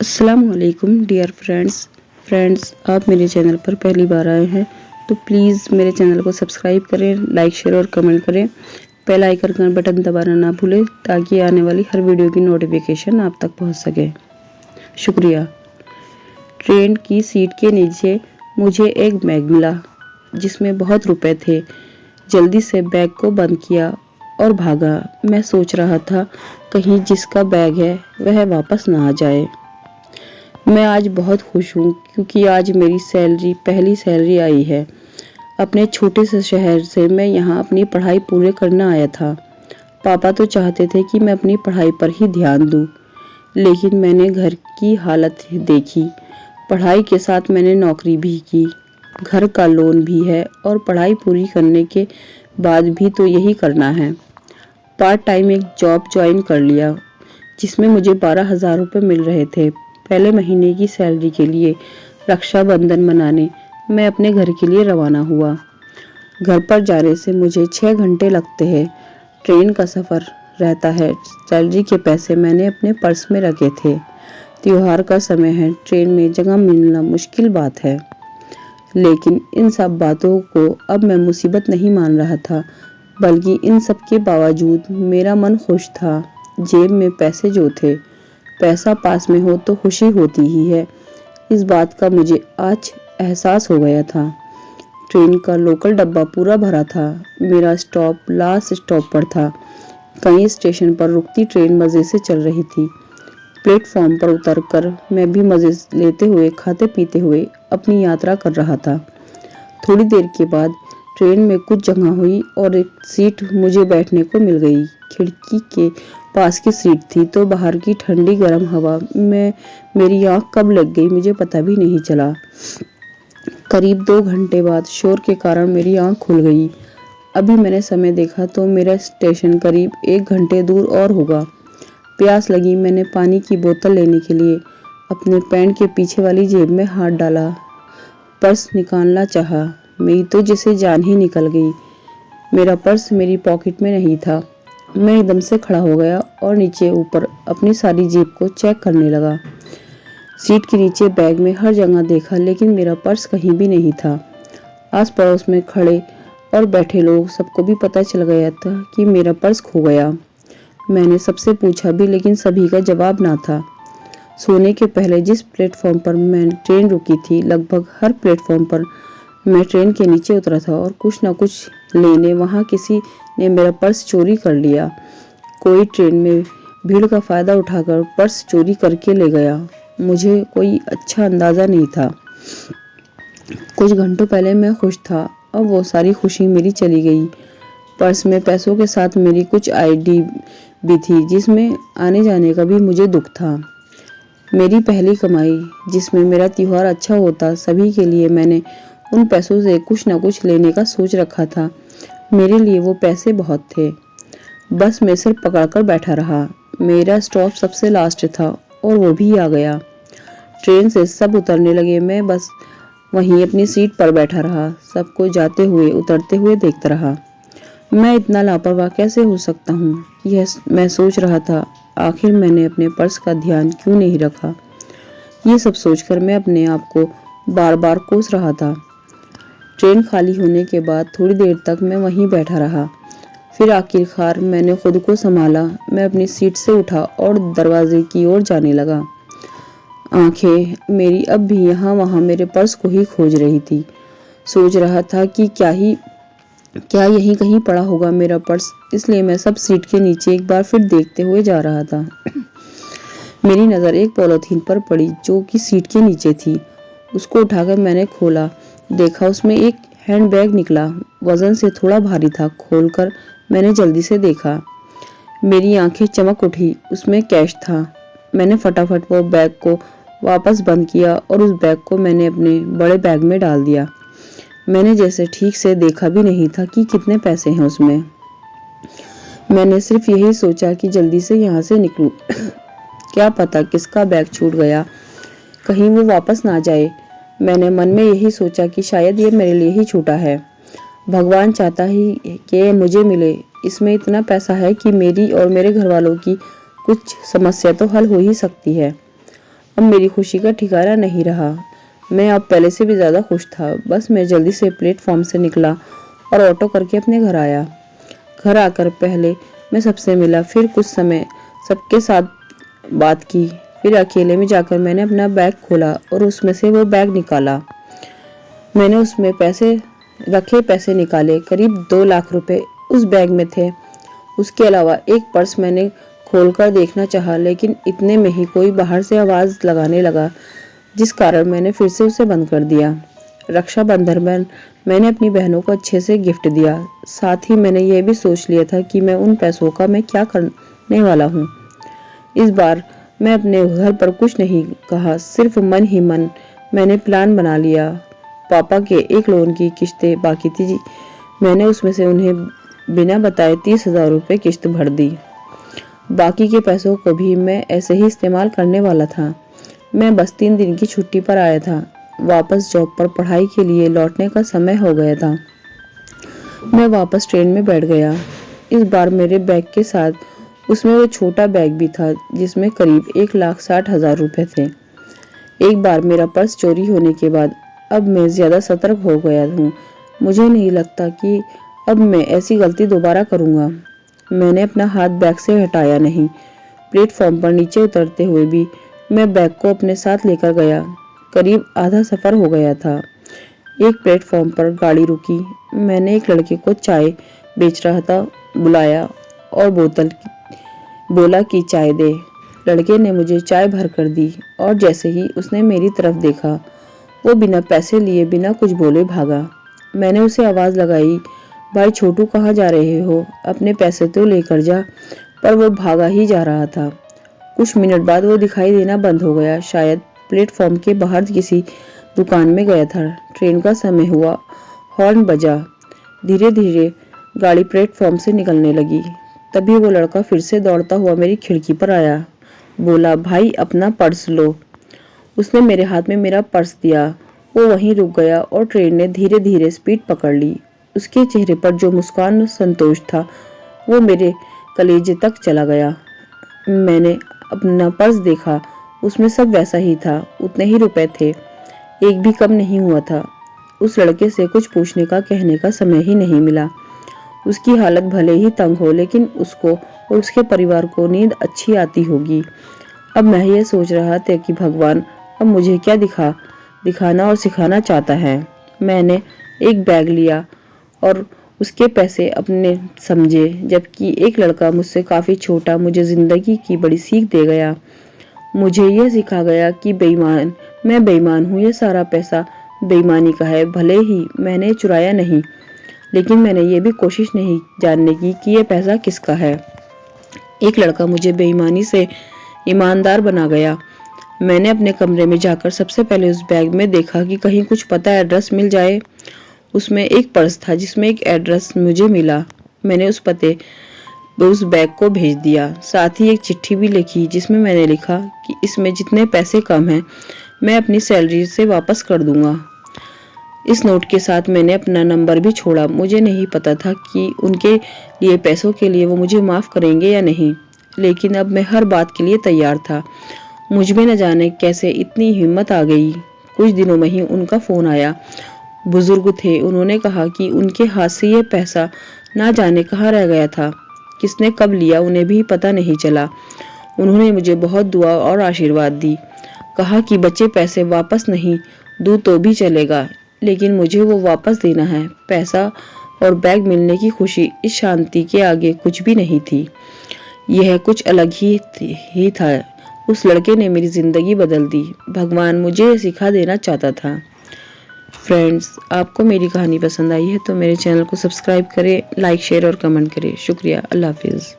अस्सलामुअलैकुम dear friends आप मेरे चैनल पर पहली बार आए हैं तो प्लीज़ मेरे चैनल को सब्सक्राइब करें, लाइक शेयर और कमेंट करें। बेल आइकन का बटन दबाना ना भूलें ताकि आने वाली हर वीडियो की नोटिफिकेशन आप तक पहुंच सके। शुक्रिया। ट्रेन की सीट के नीचे मुझे एक बैग मिला जिसमें बहुत रुपए थे। जल्दी से बैग को बंद किया और भागा। मैं सोच रहा था कहीं जिसका बैग है वह वापस ना आ जाए। मैं आज बहुत खुश हूँ क्योंकि आज मेरी पहली सैलरी आई है। अपने छोटे से शहर से मैं यहाँ अपनी पढ़ाई पूरे करना आया था। पापा तो चाहते थे कि मैं अपनी पढ़ाई पर ही ध्यान दूँ, लेकिन मैंने घर की हालत देखी। पढ़ाई के साथ मैंने नौकरी भी की, घर का लोन भी है और पढ़ाई पूरी करने के बाद भी तो यही करना है। पार्ट टाइम एक जॉब ज्वाइन कर लिया जिसमें मुझे 12,000 रुपये मिल रहे थे। पहले महीने की सैलरी के लिए रक्षाबंधन मनाने मैं अपने घर के लिए रवाना हुआ। घर पर जाने से मुझे 6 घंटे लगते हैं। ट्रेन का सफ़र रहता है। सैलरी के पैसे मैंने अपने पर्स में रखे थे। त्योहार का समय है, ट्रेन में जगह मिलना मुश्किल बात है, लेकिन इन सब बातों को अब मैं मुसीबत नहीं मान रहा था, बल्कि इन सब के बावजूद मेरा मन खुश था। जेब में पैसे जो थे, पैसा पास में हो तो खुशी होती ही है, इस बात का मुझे आज एहसास हो गया था। ट्रेन का लोकल डब्बा पूरा भरा था। मेरा स्टॉप लास्ट स्टॉप पर था। कई स्टेशन पर रुकती ट्रेन मज़े से चल रही थी। प्लेटफॉर्म पर उतरकर मैं भी मज़े लेते हुए, खाते पीते हुए अपनी यात्रा कर रहा था। थोड़ी देर के बाद ट्रेन में कुछ जगह हुई और एक सीट मुझे बैठने को मिल गई। खिड़की के पास की सीट थी तो बाहर की ठंडी गर्म हवा में मेरी आँख कब लग गई मुझे पता भी नहीं चला। करीब 2 घंटे बाद शोर के कारण मेरी आँख खुल गई। अभी मैंने समय देखा तो मेरा स्टेशन करीब 1 घंटे दूर और होगा। प्यास लगी। मैंने पानी की बोतल लेने के लिए अपने पैंट के पीछे वाली जेब में हाथ डाला। पर्स निकालना चाहा, मेरी तो जैसे जान ही निकल गई। मेरा पर्स मेरी पॉकेट में नहीं था। मैं एकदम से खड़ा हो गया और नीचे ऊपर अपनी सारी जेब को चेक करने लगा। सीट के नीचे, बैग में, हर जगह देखा, लेकिन मेरा पर्स कहीं भी नहीं था। आस पड़ोस में खड़े और बैठे लोग सबको भी पता चल गया था कि मेरा पर्स खो गया। मैंने सबसे पूछा भी, लेकिन सभी का जवाब ना था। सोने के पहले जिस प्लेटफॉर्म पर मैं ट्रेन रुकी थी, लगभग हर प्लेटफॉर्म पर मैं ट्रेन के नीचे उतरा था और कुछ ना कुछ लेने वहाँ किसी ने मेरा पर्स चोरी कर लिया। कोई ट्रेन में भीड़ का फायदा उठाकर पर्स चोरी करके ले गया। मुझे कोई अच्छा अंदाजा नहीं था। कुछ घंटों पहले मैं खुश था, अब वो सारी खुशी मेरी चली गई। पर्स में पैसों के साथ मेरी कुछ आईडी भी थी जिसमें आने जाने का भी मुझे दुख था। मेरी पहली कमाई जिसमें मेरा त्योहार अच्छा होता, सभी के लिए मैंने उन पैसों से कुछ ना कुछ लेने का सोच रखा था। मेरे लिए वो पैसे बहुत थे। बस मैं सिर पकड़कर बैठा रहा। मेरा स्टॉप सबसे लास्ट था और वो भी आ गया। ट्रेन से सब उतरने लगे, मैं बस वहीं अपनी सीट पर बैठा रहा। सबको जाते हुए उतरते हुए देखता रहा। मैं इतना लापरवाह कैसे हो सकता हूँ, यह मैं सोच रहा था। आखिर मैंने अपने पर्स का ध्यान क्यों नहीं रखा, ये सब सोचकर मैं अपने आप को बार बार कोस रहा था। ट्रेन खाली होने के बाद थोड़ी देर तक मैं वहीं बैठा रहा। फिर आखिरकार मैंने खुद को संभाला। मैं अपनी सीट से उठा और दरवाजे की ओर जाने लगा। आंखें मेरी अब भी यहाँ वहाँ मेरे पर्स को ही खोज रही थी। सोच रहा था कि क्या यहीं कहीं पड़ा होगा मेरा पर्स, इसलिए मैं सब सीट के नीचे एक बार फिर देखते हुए जा रहा था। मेरी नज़र एक पॉलीथीन पर पड़ी जो कि सीट के नीचे थी। उसको उठाकर मैंने खोला, देखा उसमें एक हैंडबैग निकला। वजन से थोड़ा भारी था। खोलकर मैंने जल्दी से देखा। मेरी आंखें चमक उठी, उसमें कैश था। मैंने फटाफट वो बैग को वापस बंद किया और उस बैग को मैंने अपने बड़े बैग में डाल दिया। मैंने जैसे ठीक से देखा भी नहीं था कि कितने पैसे हैं उसमें। मैंने सिर्फ यही सोचा कि जल्दी से यहाँ से निकलूं। क्या पता किसका बैग छूट गया, कहीं वो वापस ना जाए। मैंने मन में यही सोचा कि शायद ये मेरे लिए ही छूटा है। भगवान चाहता ही कि मुझे मिले। इसमें इतना पैसा है कि मेरी और मेरे घर वालों की कुछ समस्या तो हल हो ही सकती है। अब मेरी खुशी का ठिकाना नहीं रहा। मैं अब पहले से भी ज्यादा खुश था। बस मैं जल्दी से प्लेटफॉर्म से निकला और ऑटो करके अपने घर आया। घर आकर पहले मैं सबसे मिला, फिर कुछ समय सबके साथ बात की, फिर अकेले में जाकर मैंने अपना बैग खोला और उसमें से वो बैग निकाला। मैंने उसमें पैसे निकाले। करीब 2 लाख रुपए उस बैग में थे। उसके अलावा एक पर्स मैंने खोलकर देखना चाहा, लेकिन इतने में ही कोई बाहर से आवाज लगाने लगा, जिस कारण मैंने फिर से उसे बंद कर दिया। रक्षाबंधन में मैंने अपनी बहनों को अच्छे से गिफ्ट दिया। साथ ही मैंने यह भी सोच लिया था कि मैं उन पैसों का मैं क्या करने वाला हूँ। इस बार मैं अपने घर पर कुछ नहीं कहा, सिर्फ मन ही मन मैंने प्लान बना लिया। पापा के एक लोन की किस्तें बाकी थी। मैंने उसमें से उन्हें बिना बताए 30,000 रुपये किस्त भर दी। बाकी के पैसों को भी मैं ऐसे ही इस्तेमाल करने वाला था। मैं बस 3 दिन की छुट्टी पर आया था। वापस जॉब पर पढ़ाई के लिए लौटने का समय हो गया था। मैं वापस ट्रेन में बैठ गया। इस बार मेरे बैग के साथ उसमें वो छोटा बैग भी था, जिसमें करीब 1,60,000 रुपए थे। एक बार मेरा पर्स चोरी होने के बाद अब मैं ज्यादा सतर्क हो गया हूँ। मुझे नहीं लगता कि अब मैं ऐसी गलती दोबारा करूंगा। मैंने अपना हाथ बैग से हटाया नहीं। प्लेटफॉर्म पर नीचे उतरते हुए भी मैं बैग को अपने साथ लेकर गया। करीब आधा सफर हो गया था। एक प्लेटफॉर्म पर गाड़ी रुकी। मैंने एक लड़के को चाय बेच रहा था बुलाया और बोला कि चाय दे। लड़के ने मुझे चाय भर कर दी और जैसे ही उसने मेरी तरफ देखा, वो बिना पैसे लिए बिना कुछ बोले भागा। मैंने उसे आवाज लगाई, भाई छोटू कहाँ जा रहे हो? अपने पैसे तो लेकर जा। पर वो भागा ही जा रहा था। कुछ मिनट बाद वो दिखाई देना बंद हो गया। शायद प्लेटफॉर्म के बाहर किसी दुकान में गया था। ट्रेन का समय हुआ, हॉर्न बजा। धीरे धीरे गाड़ी प्लेटफॉर्म से निकलने लगी। तभी वो लड़का फिर से दौड़ता हुआ मेरी खिड़की पर आया। बोला, भाई अपना पर्स लो। उसने मेरे हाथ में मेरा पर्स दिया। वो वहीं रुक गया और ट्रेन ने धीरे धीरे स्पीड पकड़ ली। उसके चेहरे पर जो मुस्कान और संतोष था, वो मेरे कलेजे तक चला गया। मैंने अपना पर्स देखा। उसमें सब वैसा ही था। उतने ही रुपए थे। एक भी कम नहीं हुआ था। उस लड़के से कुछ पूछने का, कहने का समय ही नहीं मिला। उसकी हालत भले ही तंग हो, लेकिन उसको और उसके परिवार को नींद अच्छी आती होगी। अब मैं ये सोच रहा था कि भगवान अब मुझे क्या दिखाना और सिखाना चाहता है। मैंने एक बैग लिया और उसके पैसे अपने समझे, जबकि एक लड़का मुझसे काफी छोटा मुझे जिंदगी की बड़ी सीख दे गया। मुझे ये सिखा गया कि मैं बेईमान हूँ। ये सारा पैसा बेईमानी का है। भले ही मैंने चुराया नहीं, लेकिन मैंने ये भी कोशिश नहीं जानने की कि ये पैसा किसका है। एक लड़का मुझे बेईमानी से ईमानदार बना गया। मैंने अपने कमरे में जाकर सबसे पहले उस बैग में देखा कि कहीं कुछ पता एड्रेस मिल जाए। उसमें एक पर्स था जिसमें एक एड्रेस मुझे मिला। मैंने उस पते उस बैग को भेज दिया। साथ ही एक चिट्ठी भी लिखी, जिसमें मैंने लिखा कि इसमें जितने पैसे कम हैं मैं अपनी सैलरी से वापस कर दूंगा। इस नोट के साथ मैंने अपना नंबर भी छोड़ा। मुझे नहीं पता था कि उनके लिए पैसों के लिए वो मुझे माफ करेंगे या नहीं, लेकिन अब मैं हर बात के लिए तैयार था। मुझ में न जाने कैसे इतनी हिम्मत आ गई। कुछ दिनों में ही उनका फोन आया। बुजुर्ग थे। उन्होंने कहा कि उनके हाथ से यह पैसा ना जाने कहाँ रह गया था। किसने कब लिया उन्हें भी पता नहीं चला। उन्होंने मुझे बहुत दुआ और आशीर्वाद दी। कहा कि बचे पैसे वापस नहीं दूं तो भी चलेगा, लेकिन मुझे वो वापस देना है। पैसा और बैग मिलने की खुशी इस शांति के आगे कुछ भी नहीं थी। यह कुछ अलग ही था। उस लड़के ने मेरी जिंदगी बदल दी। भगवान मुझे ये सिखा देना चाहता था। फ्रेंड्स, आपको मेरी कहानी पसंद आई है तो मेरे चैनल को सब्सक्राइब करें, लाइक, शेयर और कमेंट करें। शुक्रिया। अल्लाह हाफिज।